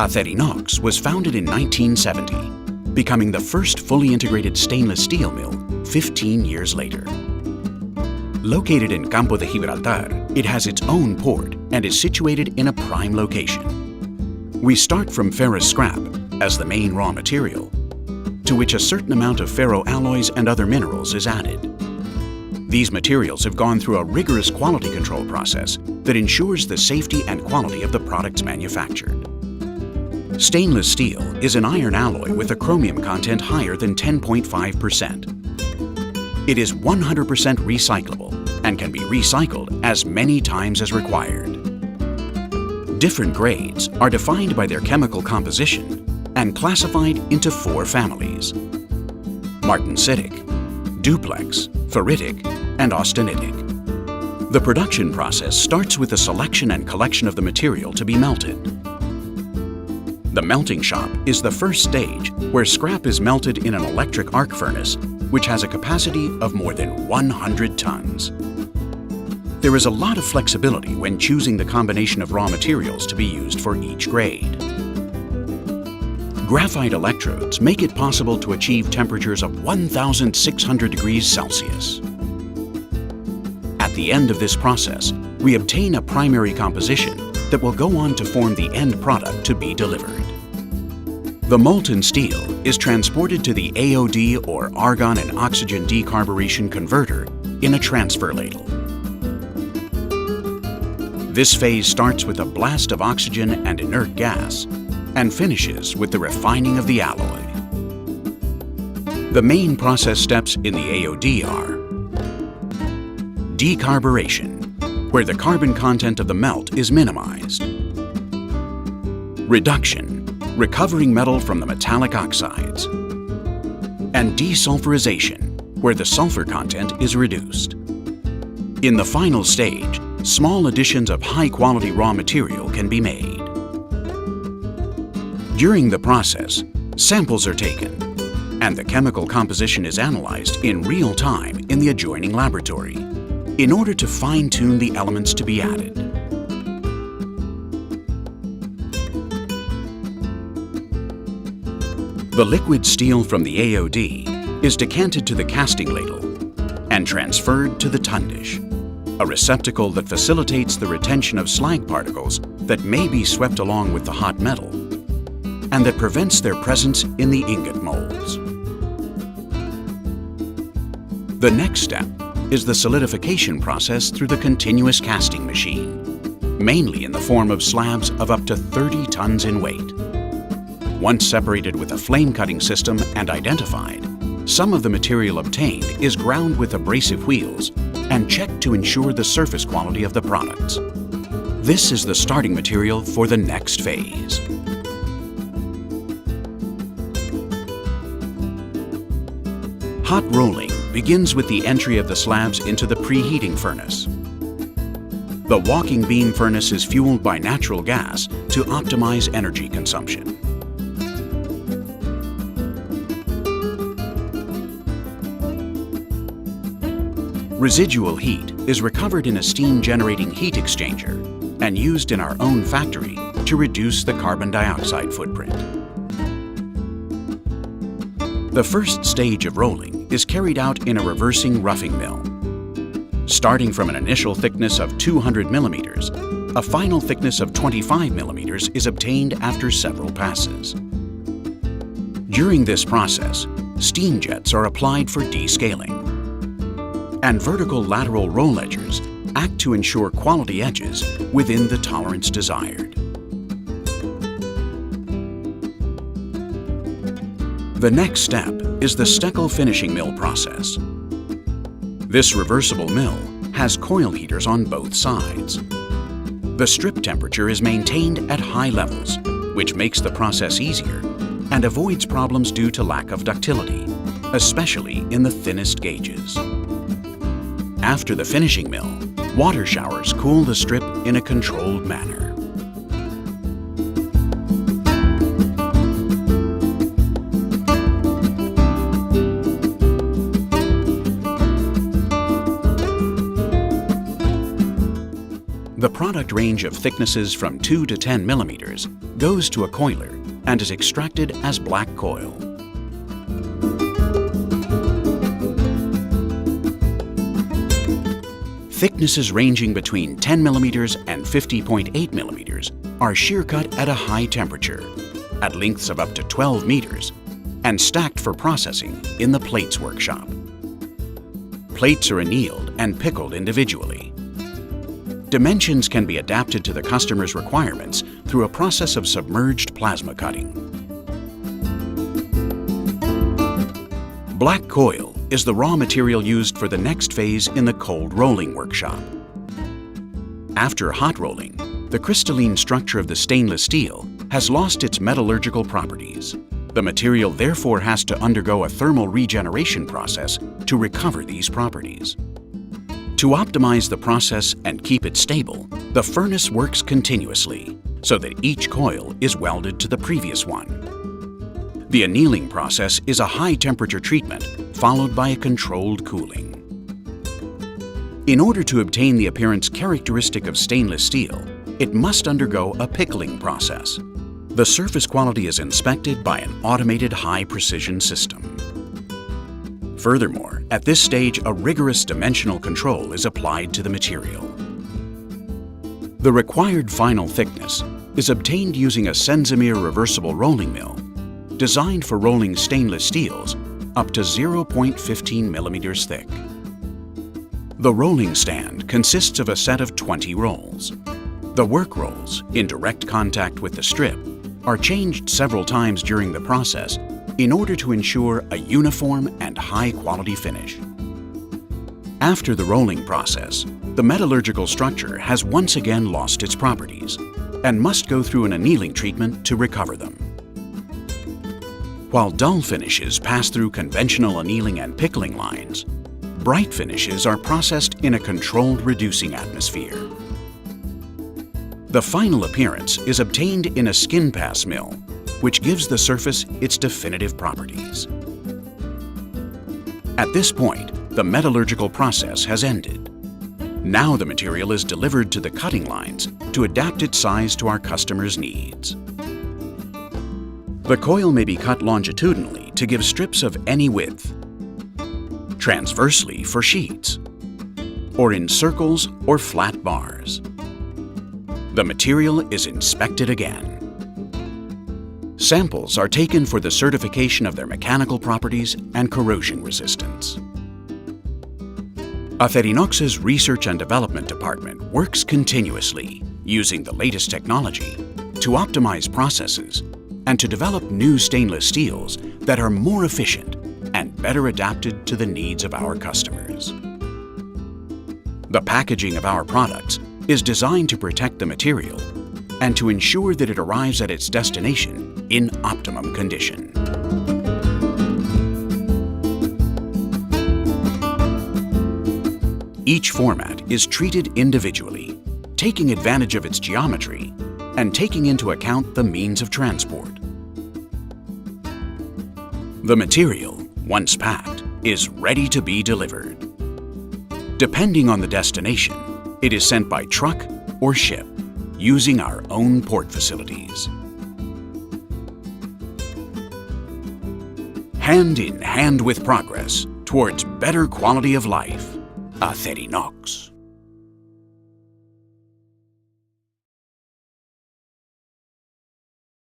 Acerinox was founded in 1970, becoming the first fully integrated stainless steel mill 15 years later. Located in Campo de Gibraltar, it has its own port and is situated in a prime location. We start from ferrous scrap as the main raw material, to which a certain amount of ferroalloys and other minerals is added. These materials have gone through a rigorous quality control process that ensures the safety and quality of the products manufactured. Stainless steel is an iron alloy with a chromium content higher than 10.5%. It is 100% recyclable and can be recycled as many times as required. Different grades are defined by their chemical composition and classified into 4 families: martensitic, duplex, ferritic, and austenitic. The production process starts with the selection and collection of the material to be melted. The melting shop is the first stage where scrap is melted in an electric arc furnace which has a capacity of more than 100 tons. There is a lot of flexibility when choosing the combination of raw materials to be used for each grade. Graphite electrodes make it possible to achieve temperatures of 1,600 degrees Celsius. At the end of this process, we obtain a primary composition that will go on to form the end product to be delivered. The molten steel is transported to the AOD or argon and oxygen decarburation converter in a transfer ladle. This phase starts with a blast of oxygen and inert gas and finishes with the refining of the alloy. The main process steps in the AOD are decarburation, where the carbon content of the melt is minimized. Reduction, recovering metal from the metallic oxides. And desulfurization, where the sulfur content is reduced. In the final stage, small additions of high-quality raw material can be made. During the process, samples are taken, and the chemical composition is analyzed in real time in the adjoining laboratory in order to fine-tune the elements to be added. The liquid steel from the AOD is decanted to the casting ladle and transferred to the tundish, a receptacle that facilitates the retention of slag particles that may be swept along with the hot metal and that prevents their presence in the ingot molds. The next step is the solidification process through the continuous casting machine, mainly in the form of slabs of up to 30 tons in weight. Once separated with a flame-cutting system and identified, some of the material obtained is ground with abrasive wheels and checked to ensure the surface quality of the products. This is the starting material for the next phase. Hot rolling begins with the entry of the slabs into the preheating furnace. The walking beam furnace is fueled by natural gas to optimize energy consumption. Residual heat is recovered in a steam-generating heat exchanger and used in our own factory to reduce the carbon dioxide footprint. The first stage of rolling is carried out in a reversing roughing mill. Starting from an initial thickness of 200 millimeters, a final thickness of 25 millimeters is obtained after several passes. During this process, steam jets are applied for descaling, and vertical lateral roll edgers act to ensure quality edges within the tolerance desired. The next step is the Steckel finishing mill process. This reversible mill has coil heaters on both sides. The strip temperature is maintained at high levels, which makes the process easier and avoids problems due to lack of ductility, especially in the thinnest gauges. After the finishing mill, water showers cool the strip in a controlled manner. The product range of thicknesses from 2 to 10 millimeters goes to a coiler and is extracted as black coil. Thicknesses ranging between 10 millimeters and 50.8 millimeters are shear cut at a high temperature, at lengths of up to 12 meters, and stacked for processing in the plates workshop. Plates are annealed and pickled individually. Dimensions can be adapted to the customer's requirements through a process of submerged plasma cutting. Black coil is the raw material used for the next phase in the cold rolling workshop. After hot rolling, the crystalline structure of the stainless steel has lost its metallurgical properties. The material therefore has to undergo a thermal regeneration process to recover these properties. To optimize the process and keep it stable, the furnace works continuously so that each coil is welded to the previous one. The annealing process is a high-temperature treatment followed by a controlled cooling. In order to obtain the appearance characteristic of stainless steel, it must undergo a pickling process. The surface quality is inspected by an automated high-precision system. Furthermore, at this stage, a rigorous dimensional control is applied to the material. The required final thickness is obtained using a Senzimir reversible rolling mill designed for rolling stainless steels up to 0.15 millimeters thick. The rolling stand consists of a set of 20 rolls. The work rolls, in direct contact with the strip, are changed several times during the process in order to ensure a uniform and high-quality finish. After the rolling process, the metallurgical structure has once again lost its properties and must go through an annealing treatment to recover them. While dull finishes pass through conventional annealing and pickling lines, bright finishes are processed in a controlled reducing atmosphere. The final appearance is obtained in a skin pass mill, which gives the surface its definitive properties. At this point, the metallurgical process has ended. Now the material is delivered to the cutting lines to adapt its size to our customers' needs. The coil may be cut longitudinally to give strips of any width, transversely for sheets, or in circles or flat bars. The material is inspected again. Samples are taken for the certification of their mechanical properties and corrosion resistance. Acerinox's Research and Development Department works continuously using the latest technology to optimize processes and to develop new stainless steels that are more efficient and better adapted to the needs of our customers. The packaging of our products is designed to protect the material and to ensure that it arrives at its destination in optimum condition. Each format is treated individually, taking advantage of its geometry and taking into account the means of transport. The material, once packed, is ready to be delivered. Depending on the destination, it is sent by truck or ship, using our own port facilities. Hand in hand with progress towards better quality of life, Acerinox.